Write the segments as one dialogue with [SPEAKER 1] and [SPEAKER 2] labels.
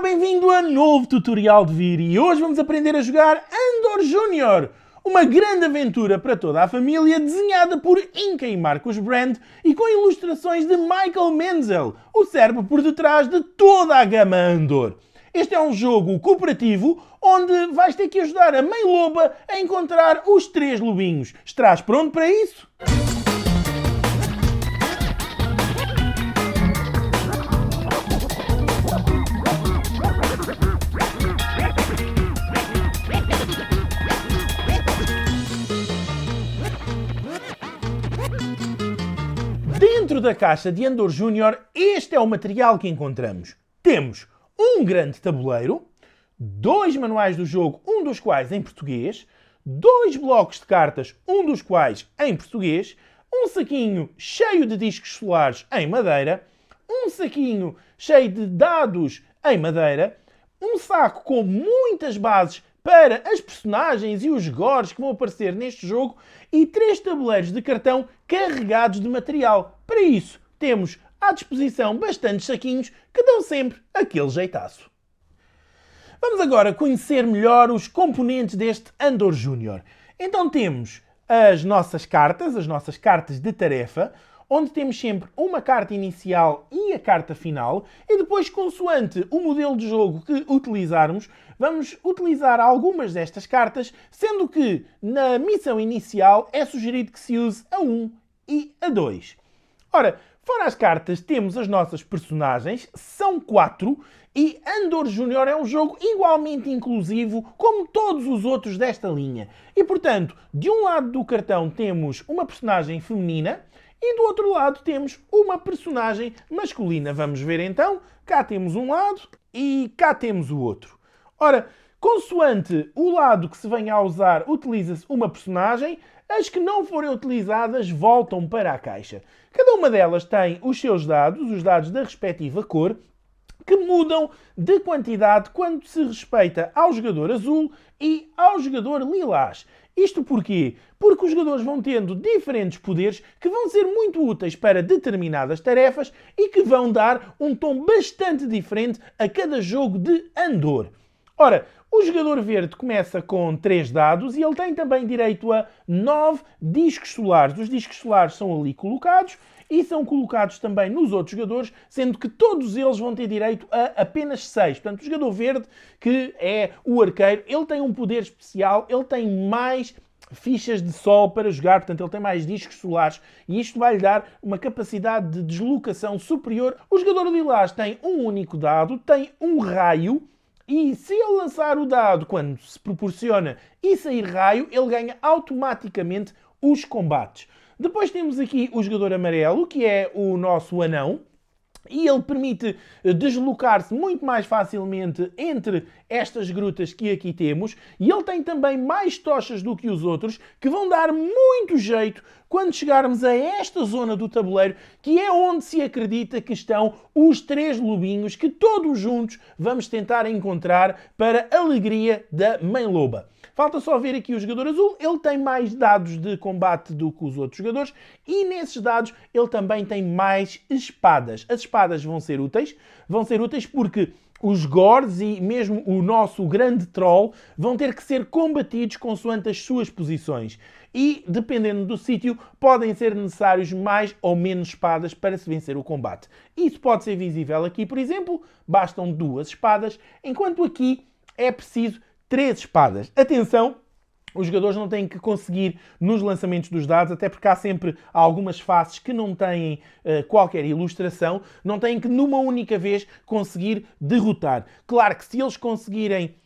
[SPEAKER 1] bem-vindo a novo tutorial de Vir e hoje vamos aprender a jogar Andor Júnior, uma grande aventura para toda a família desenhada por Inca e Marcos Brand e com ilustrações de Michael Menzel, o cérebro por detrás de toda a gama Andor. Este é um jogo cooperativo onde vais ter que ajudar a Mãe Loba a encontrar os 3 lobinhos. Estás pronto para isso? Dentro da caixa de Andor Júnior, este é o material que encontramos. Temos um grande tabuleiro, 2 manuais do jogo, um dos quais em português, 2 blocos de cartas, um dos quais em português, um saquinho cheio de discos solares em madeira, um saquinho cheio de dados em madeira, um saco com muitas bases para as personagens e os gores que vão aparecer neste jogo e 3 tabuleiros de cartão carregados de material. Para isso, temos à disposição bastantes saquinhos que dão sempre aquele jeitaço. Vamos agora conhecer melhor os componentes deste Andor Júnior. Então temos as nossas cartas de tarefa, onde temos sempre uma carta inicial e a carta final, e depois, consoante o modelo de jogo que utilizarmos, vamos utilizar algumas destas cartas, sendo que na missão inicial é sugerido que se use a 1 e a 2. Ora, fora as cartas, temos as nossas personagens, são 4, e Andor Júnior é um jogo igualmente inclusivo como todos os outros desta linha. E, portanto, de um lado do cartão temos uma personagem feminina, e do outro lado temos uma personagem masculina. Vamos ver então. Cá temos um lado e cá temos o outro. Ora, consoante o lado que se venha a usar, utiliza-se uma personagem. As que não forem utilizadas voltam para a caixa. Cada uma delas tem os seus dados, os dados da respectiva cor, que mudam de quantidade quando se respeita ao jogador azul e ao jogador lilás. Isto porquê? Porque os jogadores vão tendo diferentes poderes que vão ser muito úteis para determinadas tarefas e que vão dar um tom bastante diferente a cada jogo de Andor. Ora, o jogador verde começa com 3 dados e ele tem também direito a 9 discos solares. Os discos solares são ali colocados e são colocados também nos outros jogadores, sendo que todos eles vão ter direito a apenas 6. Portanto, o jogador verde, que é o arqueiro, ele tem um poder especial, ele tem mais fichas de sol para jogar, portanto ele tem mais discos solares e isto vai-lhe dar uma capacidade de deslocação superior. O jogador lilás tem um único dado, tem um raio, e se ele lançar o dado quando se proporciona e sair raio, ele ganha automaticamente os combates. Depois temos aqui o jogador amarelo, que é o nosso anão, e ele permite deslocar-se muito mais facilmente entre estas grutas que aqui temos. E ele tem também mais tochas do que os outros, que vão dar muito jeito quando chegarmos a esta zona do tabuleiro, que é onde se acredita que estão os 3 lobinhos que todos juntos vamos tentar encontrar para a alegria da Mãe Loba. Falta só ver aqui o jogador azul, ele tem mais dados de combate do que os outros jogadores e nesses dados ele também tem mais espadas. As espadas vão ser úteis porque os gores e mesmo o nosso grande troll vão ter que ser combatidos consoante as suas posições. E, dependendo do sítio, podem ser necessários mais ou menos espadas para se vencer o combate. Isso pode ser visível aqui, por exemplo, bastam 2 espadas, enquanto aqui é preciso 3 espadas. Atenção, os jogadores não têm que conseguir nos lançamentos dos dados, até porque há sempre algumas faces que não têm qualquer ilustração, não têm que numa única vez conseguir derrotar. Claro que se eles conseguirem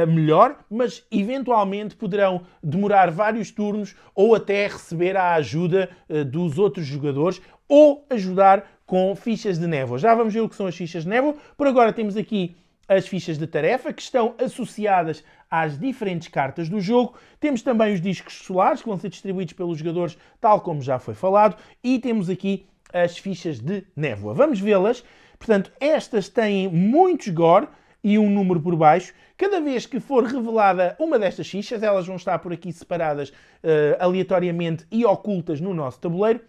[SPEAKER 1] melhor, mas eventualmente poderão demorar vários turnos ou até receber a ajuda dos outros jogadores ou ajudar com fichas de névoa. Já vamos ver o que são as fichas de névoa. Por agora temos aqui as fichas de tarefa, que estão associadas às diferentes cartas do jogo. Temos também os discos solares, que vão ser distribuídos pelos jogadores, tal como já foi falado. E temos aqui as fichas de névoa. Vamos vê-las. Portanto, estas têm muitos gore e um número por baixo. Cada vez que for revelada uma destas fichas, elas vão estar por aqui separadas aleatoriamente e ocultas no nosso tabuleiro,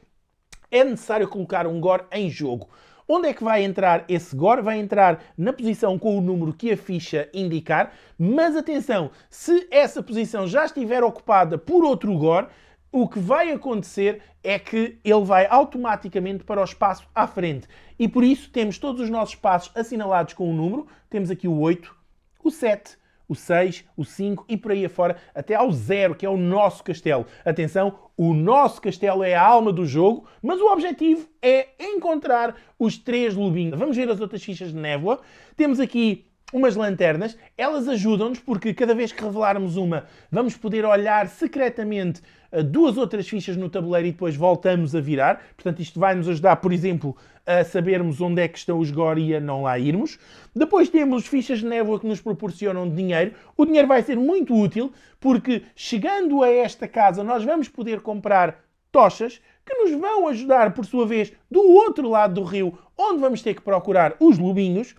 [SPEAKER 1] é necessário colocar um gore em jogo. Onde é que vai entrar esse Gore? Vai entrar na posição com o número que a ficha indicar, mas atenção, se essa posição já estiver ocupada por outro Gore, o que vai acontecer é que ele vai automaticamente para o espaço à frente. E por isso temos todos os nossos passos assinalados com um número. Temos aqui o 8, o 7, o 6, o 5 e por aí afora, até ao 0, que é o nosso castelo. Atenção, o nosso castelo é a alma do jogo, mas o objetivo é encontrar os 3 lobinhos. Vamos ver as outras fichas de névoa. Temos aqui umas lanternas, elas ajudam-nos porque cada vez que revelarmos uma, vamos poder olhar secretamente 2 outras fichas no tabuleiro e depois voltamos a virar. Portanto, isto vai nos ajudar, por exemplo, a sabermos onde é que estão os Gore e a não lá irmos. Depois temos fichas de névoa que nos proporcionam dinheiro. O dinheiro vai ser muito útil porque, chegando a esta casa, nós vamos poder comprar tochas que nos vão ajudar, por sua vez, do outro lado do rio, onde vamos ter que procurar os lobinhos.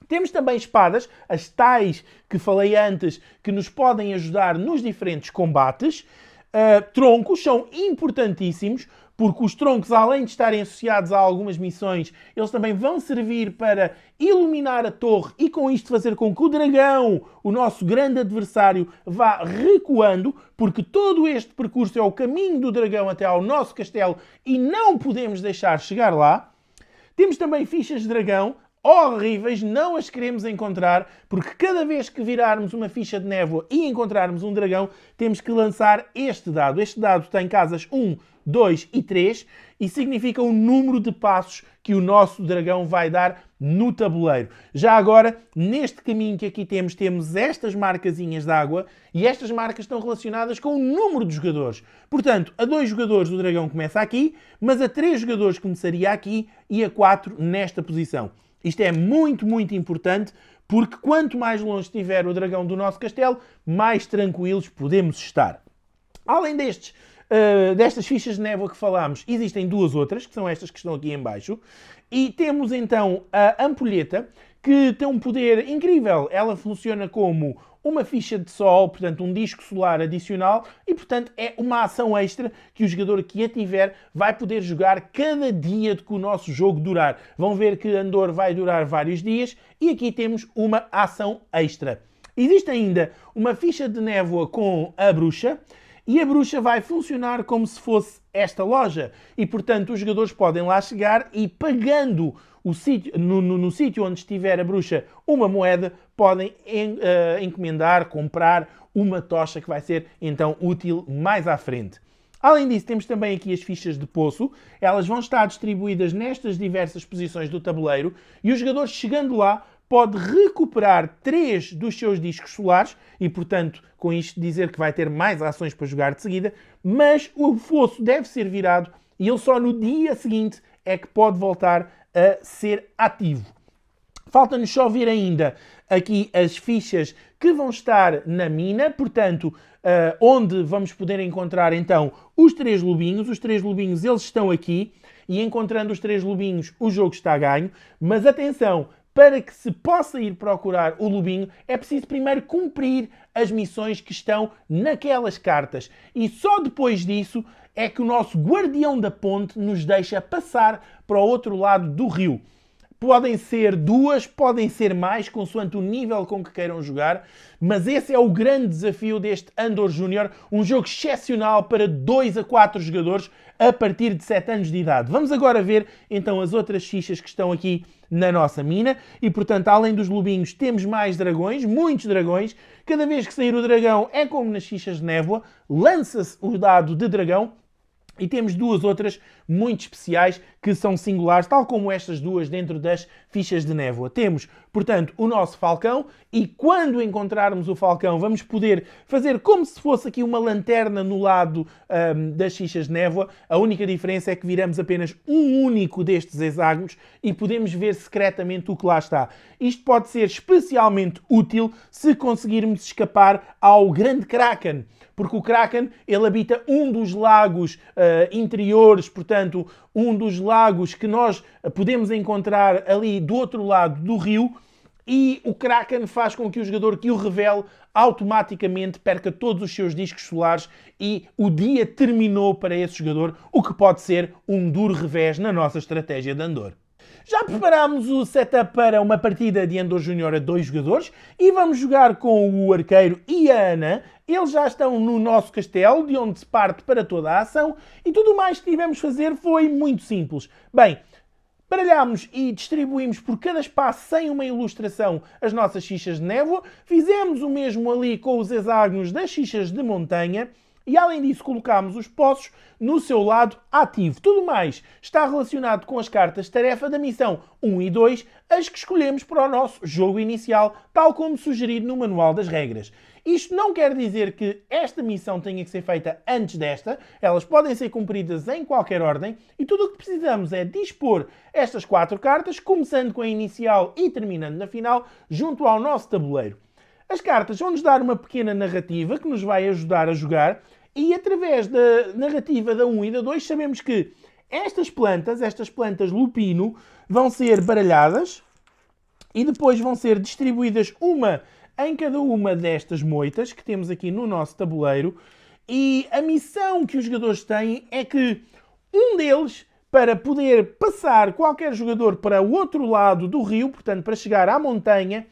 [SPEAKER 1] Temos também espadas, as tais que falei antes, que nos podem ajudar nos diferentes combates. Troncos são importantíssimos, porque os troncos, além de estarem associados a algumas missões, eles também vão servir para iluminar a torre e com isto fazer com que o dragão, o nosso grande adversário, vá recuando, porque todo este percurso é o caminho do dragão até ao nosso castelo e não podemos deixar chegar lá. Temos também fichas de dragão, horríveis, não as queremos encontrar, porque cada vez que virarmos uma ficha de névoa e encontrarmos um dragão, temos que lançar este dado. Este dado tem casas 1, 2 e 3 e significa o número de passos que o nosso dragão vai dar no tabuleiro. Já agora, neste caminho que aqui temos estas marcazinhas de água e estas marcas estão relacionadas com o número de jogadores. Portanto, a 2 jogadores o dragão começa aqui, mas a 3 jogadores começaria aqui e a 4 nesta posição. Isto é muito, muito importante, porque quanto mais longe estiver o dragão do nosso castelo, mais tranquilos podemos estar. Além destas fichas de névoa que falámos, existem 2 outras, que são estas que estão aqui em baixo. E temos então a ampulheta, que tem um poder incrível. Ela funciona como uma ficha de sol, portanto um disco solar adicional, e portanto é uma ação extra que o jogador que a tiver vai poder jogar cada dia de que o nosso jogo durar. Vão ver que Andor vai durar vários dias e aqui temos uma ação extra. Existe ainda uma ficha de névoa com a bruxa, e a bruxa vai funcionar como se fosse esta loja. E, portanto, os jogadores podem lá chegar e, pagando no sítio onde estiver a bruxa uma moeda, podem encomendar, comprar uma tocha que vai ser, então, útil mais à frente. Além disso, temos também aqui as fichas de poço. Elas vão estar distribuídas nestas diversas posições do tabuleiro e os jogadores, chegando lá, pode recuperar 3 dos seus discos solares e, portanto, com isto dizer que vai ter mais ações para jogar de seguida, mas o fosso deve ser virado e ele só no dia seguinte é que pode voltar a ser ativo. Falta-nos só ver ainda aqui as fichas que vão estar na mina, portanto, onde vamos poder encontrar então os 3 lobinhos. Os 3 lobinhos, eles estão aqui e encontrando os 3 lobinhos o jogo está ganho, mas atenção, para que se possa ir procurar o lobinho, é preciso primeiro cumprir as missões que estão naquelas cartas. E só depois disso é que o nosso guardião da ponte nos deixa passar para o outro lado do rio. Podem ser 2, podem ser mais, consoante o nível com que queiram jogar, mas esse é o grande desafio deste Andor Júnior, um jogo excepcional para 2 a 4 jogadores a partir de 7 anos de idade. Vamos agora ver então as outras fichas que estão aqui na nossa mina e, portanto, além dos lobinhos, temos mais dragões, muitos dragões. Cada vez que sair o dragão é como nas fichas de névoa, lança-se o dado de dragão. E temos 2 outras muito especiais que são singulares, tal como estas 2 dentro das fichas de névoa. Temos, portanto, o nosso falcão e quando encontrarmos o falcão vamos poder fazer como se fosse aqui uma lanterna no lado das fichas de névoa. A única diferença é que viramos apenas um único destes hexágonos e podemos ver secretamente o que lá está. Isto pode ser especialmente útil se conseguirmos escapar ao grande Kraken, porque o Kraken, ele habita um dos lagos interiores, portanto, um dos lagos que nós podemos encontrar ali do outro lado do rio, e o Kraken faz com que o jogador que o revele automaticamente perca todos os seus discos solares e o dia terminou para esse jogador, o que pode ser um duro revés na nossa estratégia de Andor. Já preparámos o setup para uma partida de Endor Júnior a 2 jogadores e vamos jogar com o arqueiro e a Ana. Eles já estão no nosso castelo, de onde se parte para toda a ação, e tudo mais que tivemos fazer foi muito simples. Bem, baralhámos e distribuímos por cada espaço sem uma ilustração as nossas fichas de névoa. Fizemos o mesmo ali com os hexágonos das fichas de montanha. E além disso colocámos os poços no seu lado ativo. Tudo mais está relacionado com as cartas tarefa da missão 1 e 2, as que escolhemos para o nosso jogo inicial, tal como sugerido no manual das regras. Isto não quer dizer que esta missão tenha que ser feita antes desta, elas podem ser cumpridas em qualquer ordem e tudo o que precisamos é dispor estas 4 cartas, começando com a inicial e terminando na final, junto ao nosso tabuleiro. As cartas vão-nos dar uma pequena narrativa que nos vai ajudar a jogar e através da narrativa da 1 e da 2 sabemos que estas plantas lupino, vão ser baralhadas e depois vão ser distribuídas uma em cada uma destas moitas que temos aqui no nosso tabuleiro e a missão que os jogadores têm é que um deles, para poder passar qualquer jogador para o outro lado do rio, portanto para chegar à montanha,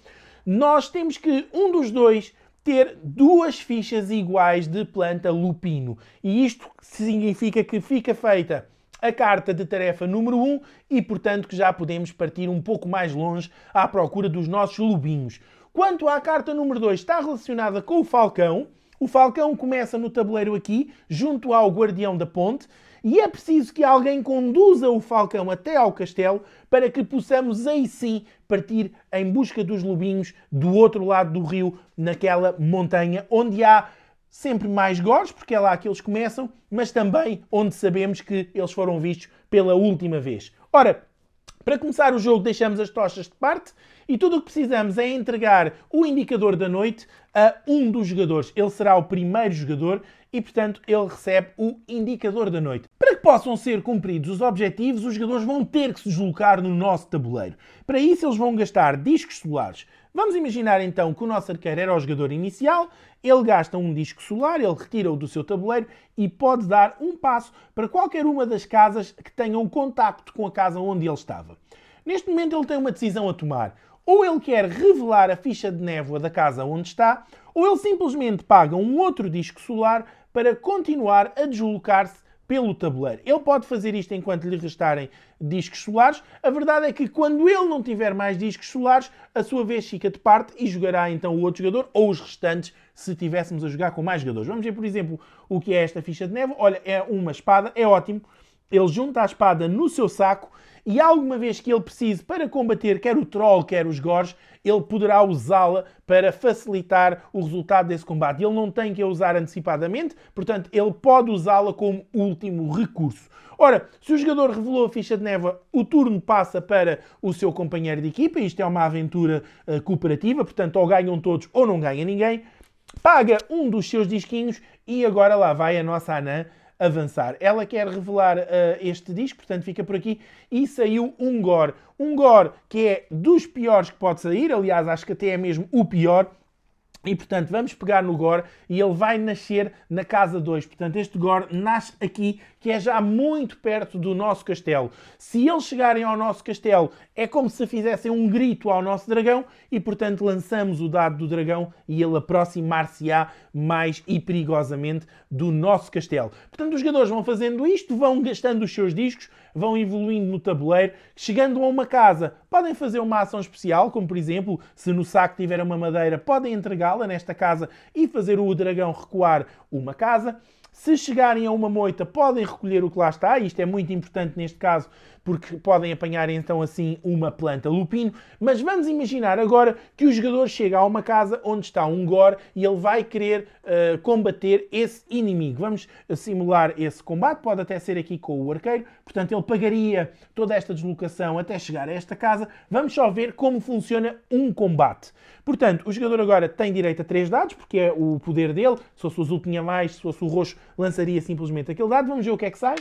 [SPEAKER 1] nós temos que um dos dois ter 2 fichas iguais de planta lupino. E isto significa que fica feita a carta de tarefa número 1 e, portanto, que já podemos partir um pouco mais longe à procura dos nossos lubinhos. Quanto à carta número 2, está relacionada com o falcão. O falcão começa no tabuleiro aqui, junto ao guardião da ponte, e é preciso que alguém conduza o falcão até ao castelo para que possamos aí sim partir em busca dos lobinhos do outro lado do rio, naquela montanha onde há sempre mais gores, porque é lá que eles começam, mas também onde sabemos que eles foram vistos pela última vez. Ora, para começar o jogo deixamos as tochas de parte e tudo o que precisamos é entregar o indicador da noite a um dos jogadores. Ele será o primeiro jogador e, portanto, ele recebe o indicador da noite. Para que possam ser cumpridos os objetivos, os jogadores vão ter que se deslocar no nosso tabuleiro. Para isso, eles vão gastar discos solares. Vamos imaginar então que o nosso arqueiro era o jogador inicial, ele gasta um disco solar, ele retira-o do seu tabuleiro e pode dar um passo para qualquer uma das casas que tenham contacto com a casa onde ele estava. Neste momento ele tem uma decisão a tomar. Ou ele quer revelar a ficha de névoa da casa onde está, ou ele simplesmente paga um outro disco solar para continuar a deslocar-se pelo tabuleiro. Ele pode fazer isto enquanto lhe restarem discos solares. A verdade é que quando ele não tiver mais discos solares, a sua vez fica de parte e jogará então o outro jogador ou os restantes se estivéssemos a jogar com mais jogadores. Vamos ver, por exemplo, o que é esta ficha de névoa. Olha, é uma espada, é ótimo. Ele junta a espada no seu saco e alguma vez que ele precise para combater quer o troll, quer os gores, ele poderá usá-la para facilitar o resultado desse combate. Ele não tem que a usar antecipadamente, portanto, ele pode usá-la como último recurso. Ora, se o jogador revelou a ficha de névoa, o turno passa para o seu companheiro de equipa. Isto é uma aventura cooperativa, portanto, ou ganham todos ou não ganha ninguém. Paga um dos seus disquinhos e agora lá vai a nossa Anã avançar. Ela quer revelar este disco, portanto fica por aqui, e saiu um gore. Um gore que é dos piores que pode sair, aliás, acho que até é mesmo o pior. E, portanto, vamos pegar no gore e ele vai nascer na casa 2. Portanto, este gore nasce aqui, que é já muito perto do nosso castelo. Se eles chegarem ao nosso castelo, é como se fizessem um grito ao nosso dragão e, portanto, lançamos o dado do dragão e ele aproximar-se-á mais e perigosamente do nosso castelo. Portanto, os jogadores vão fazendo isto, vão gastando os seus discos, vão evoluindo no tabuleiro. Chegando a uma casa, podem fazer uma ação especial, como, por exemplo, se no saco tiver uma madeira, podem entregá-la nesta casa e fazer o dragão recuar uma casa. Se chegarem a uma moita, podem recolher o que lá está. Isto é muito importante neste caso, porque podem apanhar então assim uma planta lupino. Mas vamos imaginar agora que o jogador chega a uma casa onde está um gore e ele vai querer combater esse inimigo. Vamos simular esse combate, pode até ser aqui com o arqueiro. Portanto, ele pagaria toda esta deslocação até chegar a esta casa. Vamos só ver como funciona um combate. Portanto, o jogador agora tem direito a 3 dados, porque é o poder dele. Se fosse o azul tinha mais, se fosse o roxo lançaria simplesmente aquele dado. Vamos ver o que é que sai.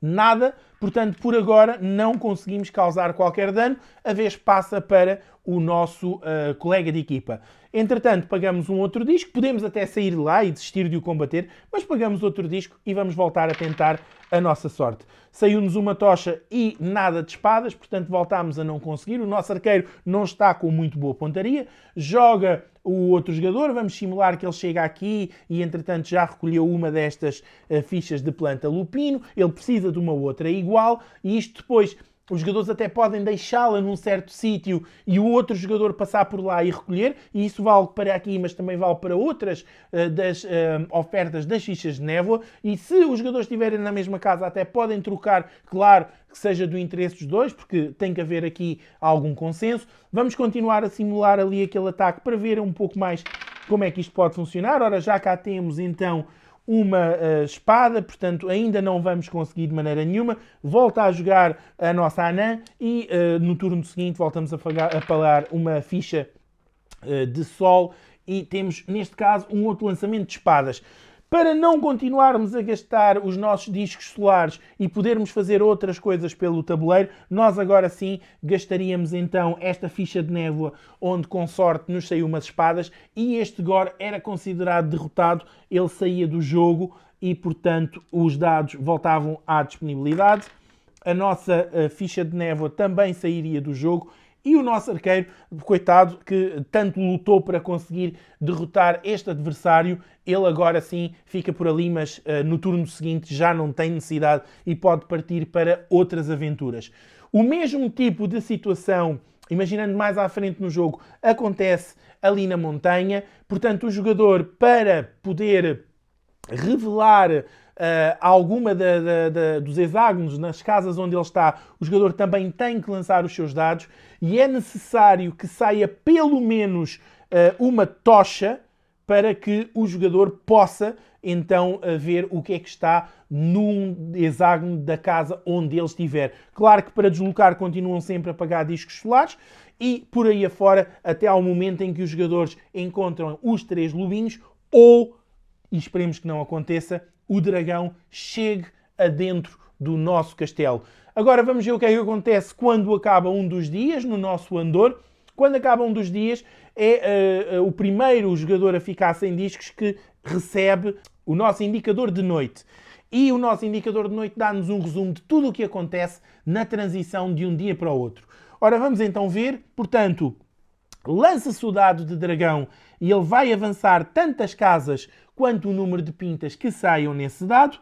[SPEAKER 1] Nada. portanto, por agora não conseguimos causar qualquer dano, a vez passa para o nosso colega de equipa. Entretanto, pagamos um outro disco, podemos até sair de lá e desistir de o combater, mas pagamos outro disco e vamos voltar a tentar a nossa sorte. Saiu-nos uma tocha e nada de espadas, portanto voltámos a não conseguir. O nosso arqueiro não está com muito boa pontaria. Joga o outro jogador, vamos simular que ele chega aqui e entretanto já recolheu uma destas fichas de planta lupino. Ele precisa de uma outra igual e isto depois... Os jogadores até podem deixá-la num certo sítio e o outro jogador passar por lá e recolher, e isso vale para aqui, mas também vale para outras das ofertas das fichas de névoa. E se os jogadores estiverem na mesma casa, até podem trocar, claro, que seja do interesse dos dois, porque tem que haver aqui algum consenso. Vamos continuar a simular ali aquele ataque para ver um pouco mais como é que isto pode funcionar. Ora, já cá temos então uma espada, portanto ainda não vamos conseguir de maneira nenhuma. Volta a jogar a nossa anã e no turno seguinte voltamos a pagar uma ficha de sol e temos neste caso um outro lançamento de espadas. Para não continuarmos a gastar os nossos discos solares e podermos fazer outras coisas pelo tabuleiro, nós agora sim gastaríamos então esta ficha de névoa, onde com sorte nos saiu umas espadas, e este Gore era considerado derrotado, ele saía do jogo e, portanto, os dados voltavam à disponibilidade. A nossa ficha de névoa também sairia do jogo. E o nosso arqueiro, coitado, que tanto lutou para conseguir derrotar este adversário, ele agora sim fica por ali, mas no turno seguinte já não tem necessidade e pode partir para outras aventuras. O mesmo tipo de situação, imaginando mais à frente no jogo, acontece ali na montanha. Portanto, o jogador, para poder revelar alguma dos hexágonos nas casas onde ele está, o jogador também tem que lançar os seus dados e é necessário que saia pelo menos uma tocha para que o jogador possa então ver o que é que está num hexágono da casa onde ele estiver. Claro que para deslocar continuam sempre a pagar discos solares e por aí afora até ao momento em que os jogadores encontram os 3 lobinhos ou, e esperemos que não aconteça, o dragão chegue adentro do nosso castelo. Agora vamos ver o que é que acontece quando acaba um dos dias no nosso andor. Quando acaba um dos dias é o primeiro jogador a ficar sem discos que recebe o nosso indicador de noite. E o nosso indicador de noite dá-nos um resumo de tudo o que acontece na transição de um dia para o outro. Ora, vamos então ver. Portanto, lança-se o dado de dragão e ele vai avançar tantas casas quanto o número de pintas que saiam nesse dado.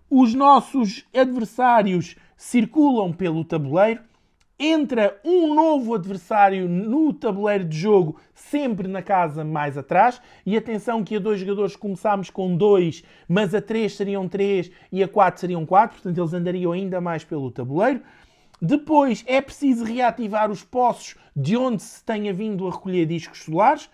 [SPEAKER 1] Os nossos adversários circulam pelo tabuleiro. Entra um novo adversário no tabuleiro de jogo, sempre na casa mais atrás. E atenção que a 2 jogadores começámos com 2, mas a 3 seriam 3 e a 4 seriam 4. Portanto, eles andariam ainda mais pelo tabuleiro. Depois é preciso reativar os poços de onde se tenha vindo a recolher discos solares.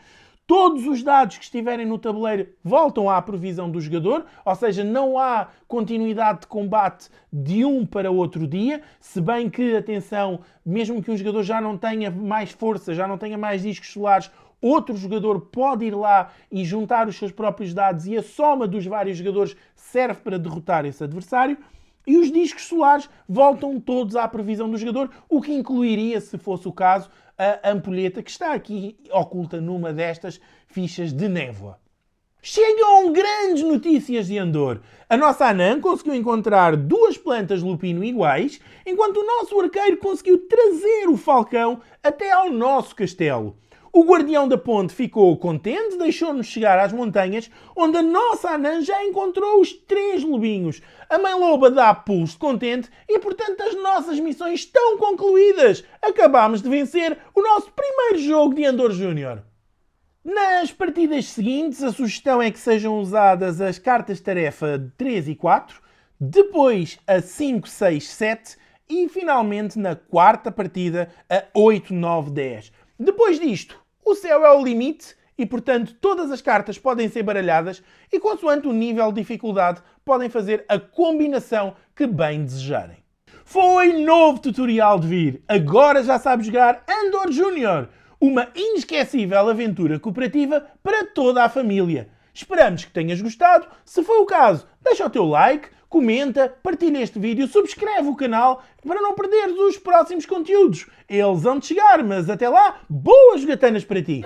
[SPEAKER 1] Todos os dados que estiverem no tabuleiro voltam à provisão do jogador, ou seja, não há continuidade de combate de um para outro dia, se bem que, atenção, mesmo que um jogador já não tenha mais força, já não tenha mais discos solares, outro jogador pode ir lá e juntar os seus próprios dados e a soma dos vários jogadores serve para derrotar esse adversário. E os discos solares voltam todos à previsão do jogador, o que incluiria, se fosse o caso, a ampulheta que está aqui oculta numa destas fichas de névoa. Chegam grandes notícias de Andor. A nossa anã conseguiu encontrar 2 plantas lupino iguais, enquanto o nosso arqueiro conseguiu trazer o falcão até ao nosso castelo. O guardião da ponte ficou contente, deixou-nos chegar às montanhas, onde a nossa anã já encontrou os 3 lobinhos. A mãe loba dá pulso contente e, portanto, as nossas missões estão concluídas. Acabámos de vencer o nosso primeiro jogo de Andor Júnior. Nas partidas seguintes, a sugestão é que sejam usadas as cartas-tarefa 3 e 4, depois a 5, 6, 7 e, finalmente, na quarta partida, a 8, 9, 10. Depois disto, o céu é o limite e, portanto, todas as cartas podem ser baralhadas e, consoante o nível de dificuldade, podem fazer a combinação que bem desejarem. Foi novo tutorial de vir. Agora já sabe jogar Andor Júnior, uma inesquecível aventura cooperativa para toda a família. Esperamos que tenhas gostado. Se foi o caso, deixa o teu like, comenta, partilha este vídeo, subscreve o canal para não perderes os próximos conteúdos. Eles vão te chegar, mas até lá, boas jogatanas para ti!